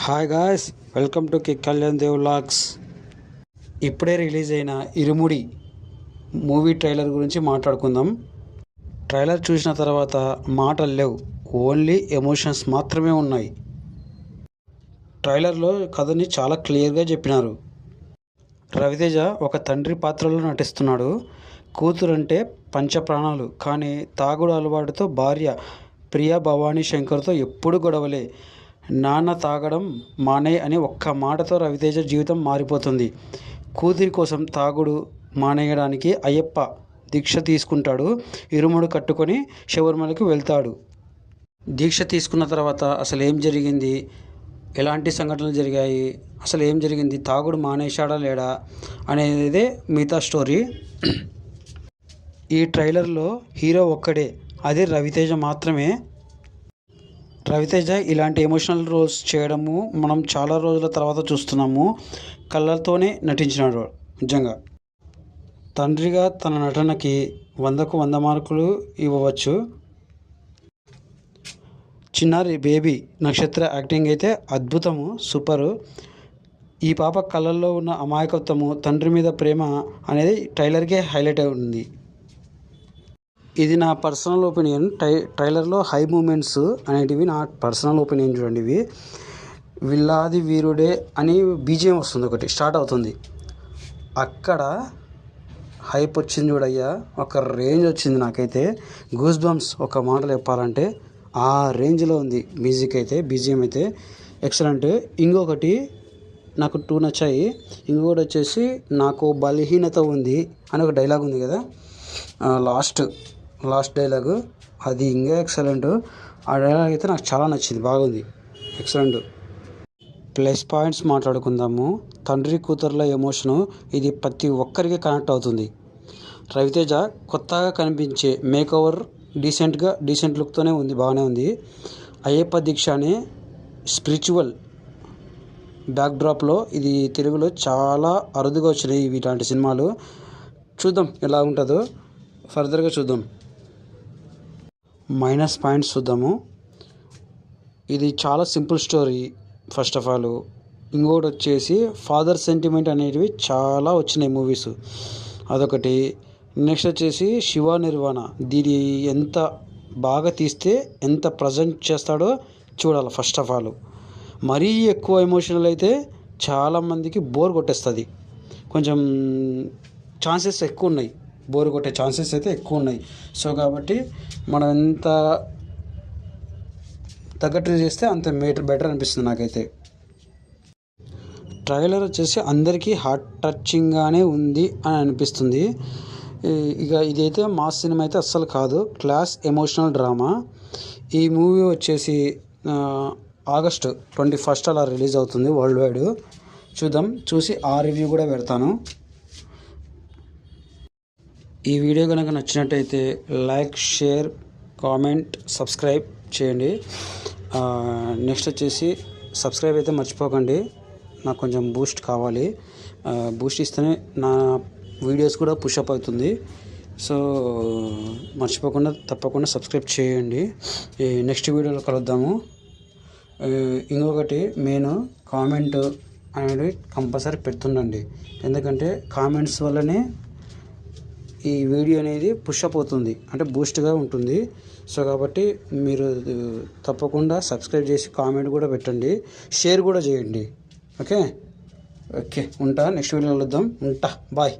Hi guys, welcome to kick Kalyan Dev vlogs. ఇప్పుడే release అయిన Irumudi movie trailer గురించి మాట్లాడుకుందాం. ట్రైలర్ చూసిన తర్వాత మాటలు లేవు, ఓన్లీ ఎమోషన్స్ మాత్రమే ఉన్నాయి. ట్రైలర్లో కథని చాలా క్లియర్గా చెప్పినారు. రవితేజ ఒక తండ్రి పాత్రలో నటిస్తున్నాడు. కూతురంటే పంచప్రాణాలు, కానీ తాగుడు అలవాటుతో భార్య ప్రియా భవానీ శంకర్తో ఎప్పుడు గొడవలే. నాన్న తాగడం మానేయ్ అని ఒక్క మాటతో రవితేజ జీవితం మారిపోతుంది. కూతురి కోసం తాగుడు మానేయడానికి అయ్యప్ప దీక్ష తీసుకుంటాడు. ఇరుముడు కట్టుకొని శబరిమలకి వెళ్తాడు. దీక్ష తీసుకున్న తర్వాత అసలు ఏం జరిగింది, ఎలాంటి సంఘటనలు జరిగాయి, అసలు ఏం జరిగింది, తాగుడు మానేశాడా లేడా అనేదే మిగతా స్టోరీ. ఈ ట్రైలర్లో హీరో ఒక్కడే, అది రవితేజ మాత్రమే. రవితేజ ఇలాంటి ఎమోషనల్ రోల్స్ చేయడము మనం చాలా రోజుల తర్వాత చూస్తున్నాము. కళ్ళతోనే నటించినాడు. నిజంగా తండ్రిగా తన నటనకి 100కు 100 మార్కులు ఇవ్వవచ్చు. చిన్నారి బేబీ నక్షత్ర యాక్టింగ్ అయితే అద్భుతము, సూపరు. ఈ పాప కళ్ళల్లో ఉన్న అమాయకత్వము, తండ్రి మీద ప్రేమ అనేది ట్రైలర్కే హైలైట్ అయి ఉంది. ఇది నా పర్సనల్ ఒపీనియన్. ట్రైలర్లో హై మూమెంట్స్ అనేటివి నా పర్సనల్ ఒపీనియన్. చూడండి, ఇవి విల్లాది వీరుడే అని బీజిఎం వస్తుంది, ఒకటి స్టార్ట్ అవుతుంది. అక్కడ హైప్ వచ్చింది చూడయ్యా, ఒక రేంజ్ వచ్చింది. నాకైతే గూస్ బంప్స్, ఒక మాటలు చెప్పాలంటే ఆ రేంజ్లో ఉంది. మ్యూజిక్ అయితే, బీజిఎం అయితే ఎక్సలెంట్. ఇంకొకటి నాకు 2 నచ్చాయి. ఇంకొకటి వచ్చేసి నాకు బలహీనత ఉంది అని ఒక డైలాగ్ ఉంది కదా, లాస్ట్ డైలాగు, అది ఇంకా ఎక్సలెంట్. ఆ డైలాగ్ అయితే నాకు చాలా నచ్చింది, బాగుంది, ఎక్సలెంట్. ప్లస్ పాయింట్స్ మాట్లాడుకుందాము. తండ్రి కూతుర్ల ఎమోషను, ఇది ప్రతి ఒక్కరికి కనెక్ట్ అవుతుంది. రవితేజ కొత్తగా కనిపించే మేకోవర్ డీసెంట్ లుక్తోనే ఉంది, బాగానే ఉంది. అయ్యప్ప దీక్ష అనే స్పిరిచువల్ బ్యాక్డ్రాప్లో ఇది తెలుగులో చాలా అరుదుగా వచ్చినాయి ఇలాంటి సినిమాలు. చూద్దాం ఎలా ఉంటుందో, ఫర్దర్గా చూద్దాం. మైనస్ పాయింట్స్ చూద్దాము. ఇది చాలా simple story first of all. ఇంకోటి వచ్చేసి ఫాదర్ సెంటిమెంట్ అనేటివి చాలా వచ్చినాయి మూవీస్, అదొకటి. నెక్స్ట్ వచ్చేసి శివ నిర్వాణ, దీని ఎంత బాగా తీస్తే ఎంత ప్రజెంట్ చేస్తాడో చూడాలి. ఫస్ట్ ఆఫ్ ఆల్ మరీ ఎక్కువ ఎమోషనల్ అయితే చాలామందికి బోర్ కొట్టేస్తుంది. కొంచెం ఛాన్సెస్ ఎక్కువ ఉన్నాయి, బోర్ కొట్టే ఛాన్సెస్ అయితే ఎక్కువ ఉన్నాయి. సో కాబట్టి మనం ఎంత తగ్గట్టు చేస్తే అంత బెటర్ అనిపిస్తుంది నాకైతే. ట్రైలర్ వచ్చేసి అందరికీ హార్ట్ టచింగ్గానే ఉంది అని అనిపిస్తుంది. ఇక ఇదైతే మాస్ సినిమా అయితే అస్సలు కాదు, క్లాస్ ఎమోషనల్ డ్రామా. ఈ మూవీ వచ్చేసి ఆగస్టు 21 అలా రిలీజ్ అవుతుంది వరల్డ్ వైడ్. చూద్దాం, చూసి ఆ రివ్యూ కూడా పెడతాను. ఈ వీడియో కనుక నచ్చినట్టయితే లైక్, షేర్, కామెంట్, సబ్స్క్రైబ్ చేయండి. నెక్స్ట్ వచ్చేసి సబ్స్క్రైబ్ అయితే మర్చిపోకండి, నాకు కొంచెం బూస్ట్ కావాలి. బూస్ట్ ఇస్తేనే నా వీడియోస్ కూడా పుషప్ అవుతుంది. సో మర్చిపోకుండా తప్పకుండా సబ్స్క్రైబ్ చేయండి. నెక్స్ట్ వీడియోలో కలుద్దాము. ఇంకొకటి, నేను కామెంట్ అనేది కంపల్సరీ పెడుతుండండి, ఎందుకంటే కామెంట్స్ వల్లనే ఈ వీడియో అనేది పుషప్ అవుతుంది, అంటే బూస్ట్గా ఉంటుంది. సో కాబట్టి మీరు తప్పకుండా సబ్స్క్రైబ్ చేసి కామెంట్ కూడా పెట్టండి, షేర్ కూడా చేయండి. ఓకే, ఉంటా. నెక్స్ట్ వీడియోలో కలుద్దాం. బాయ్.